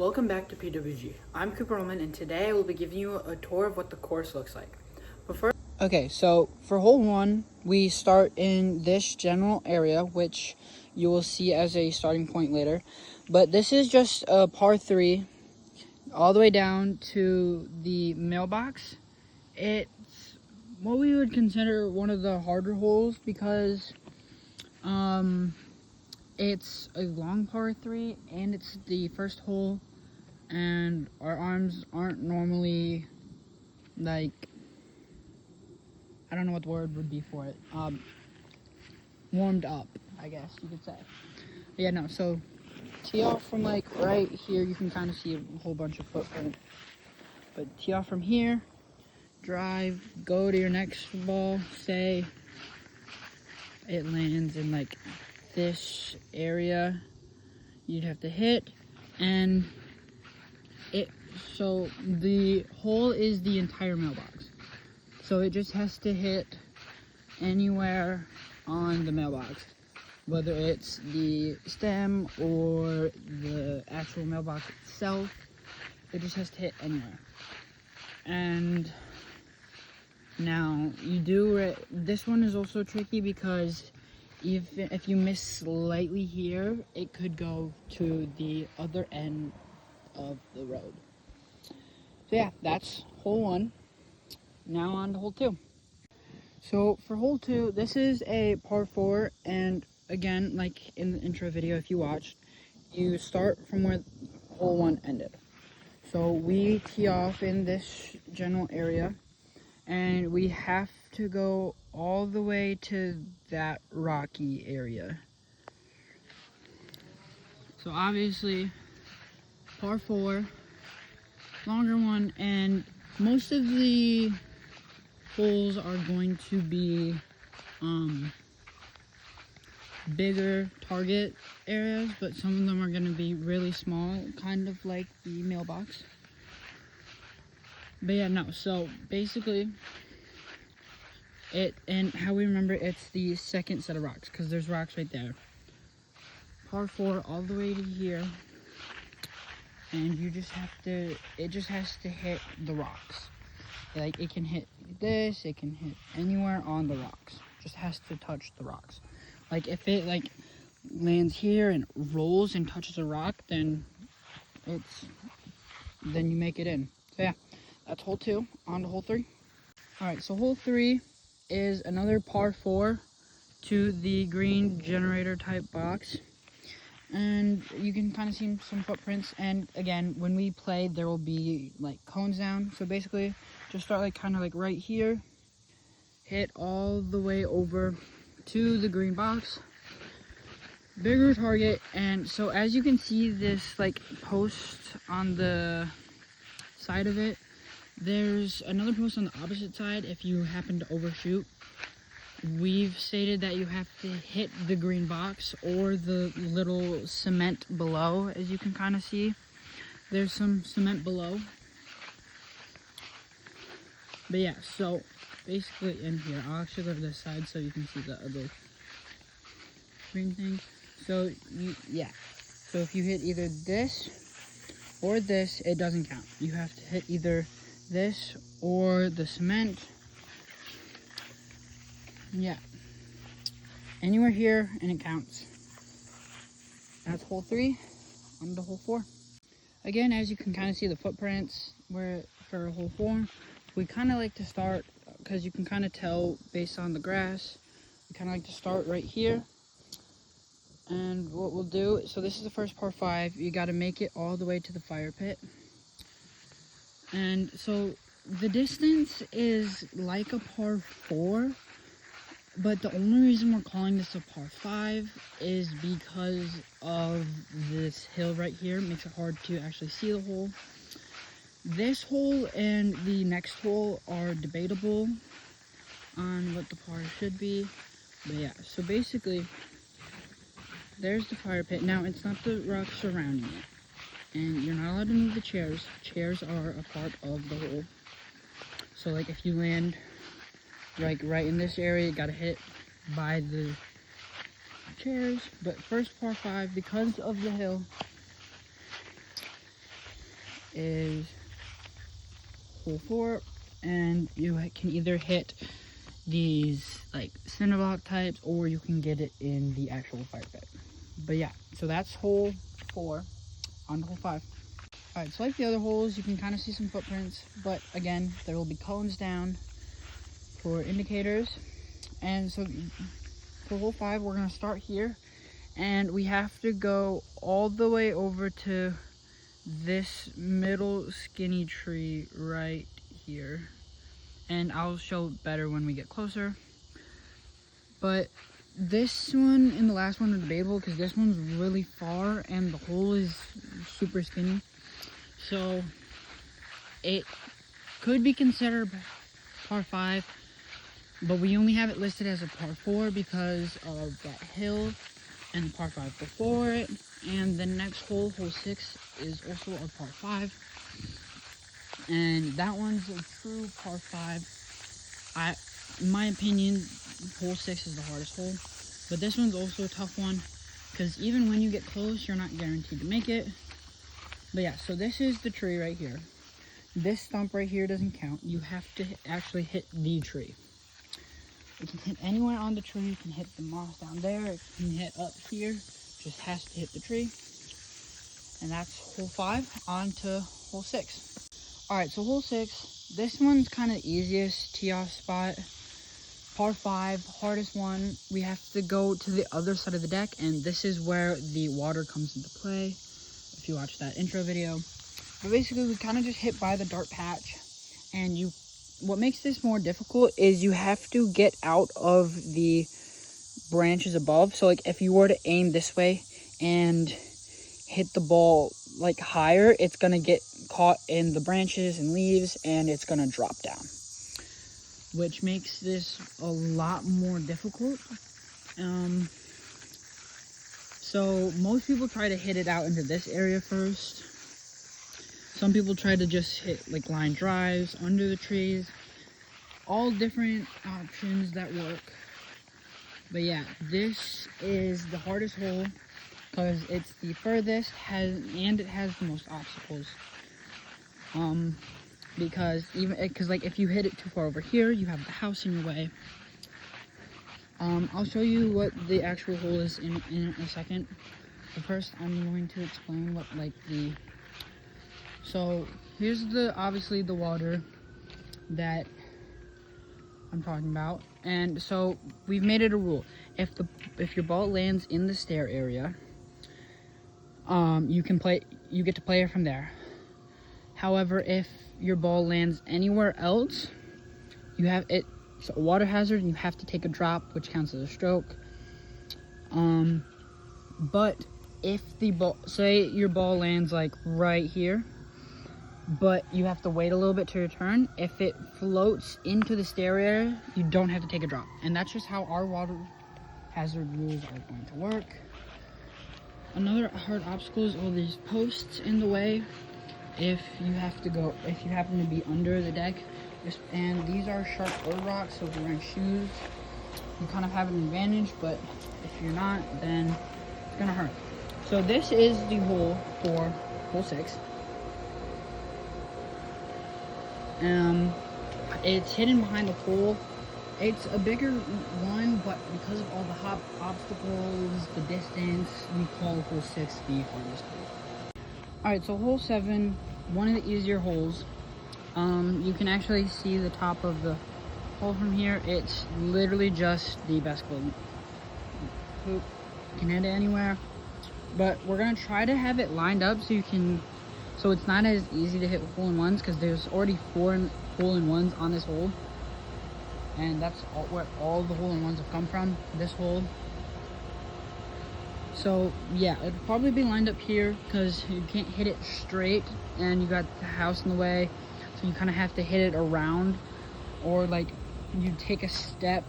Welcome back to PWG. I'm Cooper Ohlman, and today I will be giving you a tour of what the course looks like. But first, okay, so for hole 1, we start in this general area, which you will see as a starting point later. But this is just a par 3, all the way down to the mailbox. It's what we would consider one of the harder holes because it's a long par 3 and it's the first hole, and our arms aren't normally, like, I don't know what the word would be for it, warmed up, I guess you could say. But yeah, no, so tee off from like right here, you can kind of see a whole bunch of footprint, but tee off from here, drive, go to your next ball, say it lands in like this area, you'd have to hit, and so the hole is the entire mailbox. So it just has to hit anywhere on the mailbox, whether it's the stem or the actual mailbox itself. It just has to hit anywhere. And now this one is also tricky because if you miss slightly here, it could go to the other end of the road. So yeah, that's hole 1. Now on to hole 2. So for hole 2, this is a par 4, and again, like in the intro video, if you watched, you start from where hole 1 ended. So we tee off in this general area, and we have to go all the way to that rocky area. So obviously, par 4, longer one, and most of the holes are going to be bigger target areas, but some of them are going to be really small, kind of like the mailbox. But yeah, no, so basically and how we remember, it's the second set of rocks, because there's rocks right there. Par 4 all the way to here, and it just has to hit the rocks. Like, it can hit this, it can hit anywhere on the rocks. Just has to touch the rocks. Like, if it, like, lands here and rolls and touches a rock, then you make it in. So, yeah, that's hole 2. On to hole 3. Alright, so hole 3 is another par 4 to the green generator type box. And you can kind of see some footprints, and again, when we play, there will be like cones down. So basically, just start like kind of like right here, hit all the way over to the green box, bigger target. And so as you can see, this like post on the side of it, there's another post on the opposite side if you happen to overshoot. We've stated that you have to hit the green box or the little cement below. As you can kind of see, there's some cement below. But yeah, so basically in here, I'll actually go to this side so you can see the other green thing. So so if you hit either this or this, it doesn't count. You have to hit either this or the cement. Yeah, anywhere here and it counts. That's hole 3. On to hole 4. Again, as you can kind of see the footprints for hole 4, we kind of like to start, because you can kind of tell based on the grass, we kind of like to start right here. And what we'll do, so this is the first par 5, you got to make it all the way to the fire pit. And so the distance is like a par 4, but the only reason we're calling this a par 5 is because of this hill right here. It makes it hard to actually see the hole. This hole and the next hole are debatable on what the par should be. But yeah, so basically, there's the fire pit. Now, it's not the rocks surrounding it, and you're not allowed to move the chairs. Chairs are a part of the hole. So like if you land like right in this area, you gotta hit by the chairs. But first par 5, because of the hill, is hole 4, and you can either hit these like cinder block types, or you can get it in the actual fire pit. But yeah, so that's hole 4. On to hole 5. All right, so like the other holes, you can kind of see some footprints, but again, there will be cones down for indicators. And so for hole 5, we're gonna start here, and we have to go all the way over to this middle skinny tree right here. And I'll show better when we get closer. But this one and the last one are debatable because this one's really far and the hole is super skinny. So it could be considered par 5, but we only have it listed as a par 4 because of that hill and the par 5 before it. And the next hole, hole 6, is also a par 5. And that one's a true par 5. In my opinion, hole 6 is the hardest hole. But this one's also a tough one because even when you get close, you're not guaranteed to make it. But yeah, so this is the tree right here. This stump right here doesn't count. You have to actually hit the tree. You can hit anywhere on the tree. You can hit the moss down there. You can hit up here. Just has to hit the tree. And that's hole 5. On to hole 6. Alright, so hole 6. This one's kind of the easiest tee off spot. Par 5, hardest one. We have to go to the other side of the deck, and this is where the water comes into play, if you watch that intro video. But basically, we kind of just hit by the dark patch, and what makes this more difficult is you have to get out of the branches above. So like if you were to aim this way and hit the ball like higher, it's gonna get caught in the branches and leaves and it's gonna drop down, which makes this a lot more difficult. So most people try to hit it out into this area first. Some people try to just hit like line drives under the trees. All different options that work. But yeah, this is the hardest hole because it's the furthest and it has the most obstacles. Because like if you hit it too far over here, you have the house in your way. I'll show you what the actual hole is in a second. But first, I'm going to explain what So here's obviously the water that I'm talking about. And so we've made it a rule. If your ball lands in the stair area, you get to play it from there. However, if your ball lands anywhere else, it's a water hazard and you have to take a drop, which counts as a stroke. But if say your ball lands like right here, but you have to wait a little bit to return. If it floats into the stair area, you don't have to take a drop. And that's just how our water hazard rules are going to work. Another hard obstacle is all these posts in the way. If you happen to be under the deck, and these are sharp wood rocks, so if you're wearing shoes, you kind of have an advantage, but if you're not, then it's gonna hurt. So this is the hole for hole 6. It's hidden behind the pole. It's a bigger one, but because of all the obstacles, the distance, we call hole 6 the hardest hole. Alright, so hole 7, one of the easier holes. You can actually see the top of the hole from here. It's literally just the basketball hoop. You can hit it anywhere. But we're going to try to have it lined up so it's not as easy to hit hole-in-ones, because there's already 4 hole-in-ones on this hole. And that's where all the hole-in-ones have come from, this hole. So yeah, it'll probably be lined up here because you can't hit it straight and you got the house in the way. So you kind of have to hit it around, or like you take a step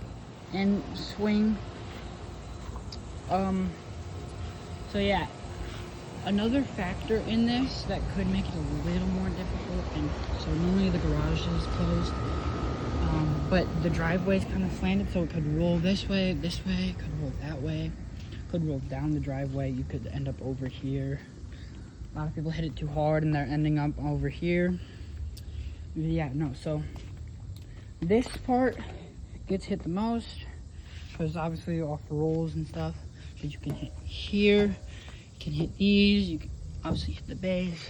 and swing. So yeah, another factor in this that could make it a little more difficult, and so normally the garage is closed, but the driveway is kind of slanted, so it could roll this way, could roll that way, could roll down the driveway. You could end up over here. A lot of people hit it too hard and they're ending up over here. Yeah, no, so this part gets hit the most because obviously off the rolls and stuff. But you can hit here, you can hit these, you can obviously hit the base,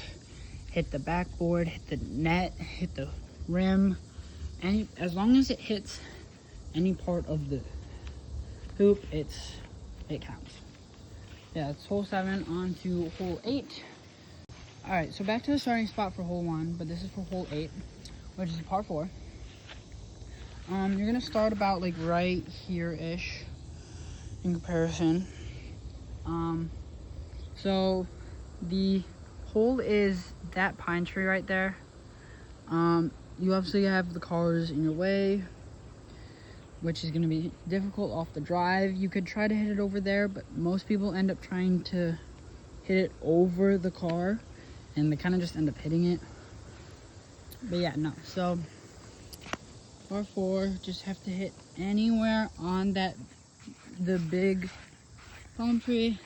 hit the backboard, hit the net, hit the rim. As long as it hits any part of the hoop, it counts. Yeah, it's hole 7 on to hole 8. All right, so back to the starting spot for hole 1, but this is for hole 8, which is a par 4. You're gonna start about like right here-ish in comparison. So the hole is that pine tree right there. You obviously have the cars in your way, which is gonna be difficult off the drive. You could try to hit it over there, but most people end up trying to hit it over the car, and they kind of just end up hitting it. But yeah, no, so par 4, just have to hit anywhere on the big palm tree,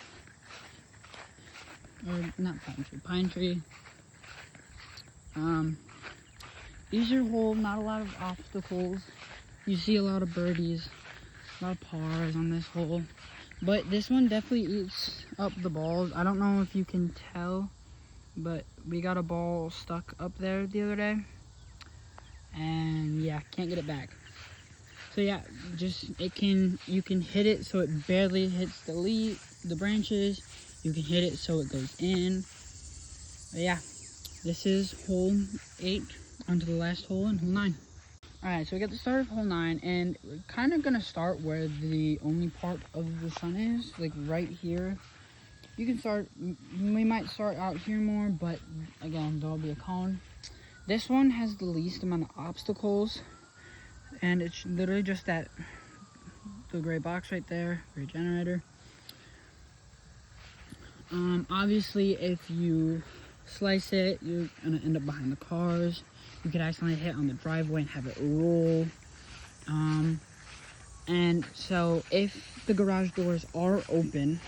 or not palm tree, pine tree. Easier hole, not a lot of obstacles. You see a lot of birdies, a lot of pars on this hole, but this one definitely eats up the balls. I don't know if you can tell, but we got a ball stuck up there the other day, and yeah, can't get it back. So yeah, you can hit it so it barely hits the branches. You can hit it so it goes in. But yeah, this is hole 8 onto the last hole in hole 9. All right, so we got the start of hole 9, and we're kind of gonna start where the only part of the sun is, like right here. You can start, we might start out here more, but again, there'll be a cone. This one has the least amount of obstacles, and it's literally just the gray box right there, gray generator. Obviously, if you slice it, you're gonna end up behind the cars. You could accidentally hit on the driveway and have it roll. And so if the garage doors are open,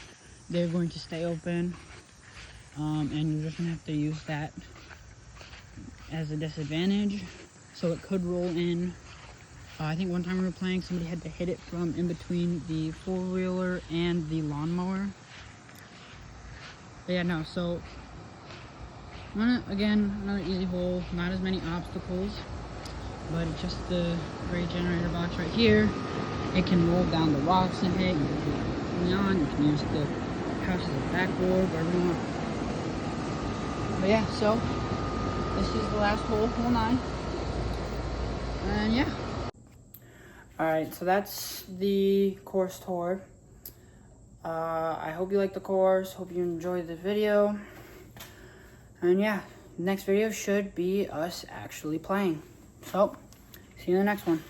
they're going to stay open, and you're just gonna have to use that as a disadvantage. So it could roll in. I think one time we were playing, somebody had to hit it from in between the four-wheeler and the lawnmower. But yeah, no, so again, another easy hole, not as many obstacles, but it's just the gray generator box right here. It can roll down the rocks and hit. You can put it on, you can use the house as a backboard, whatever you want. But yeah, so this is the last hole, hole 9. And yeah. Alright, so that's the course tour. I hope you liked the course, hope you enjoyed the video. And yeah, next video should be us actually playing. So, see you in the next one.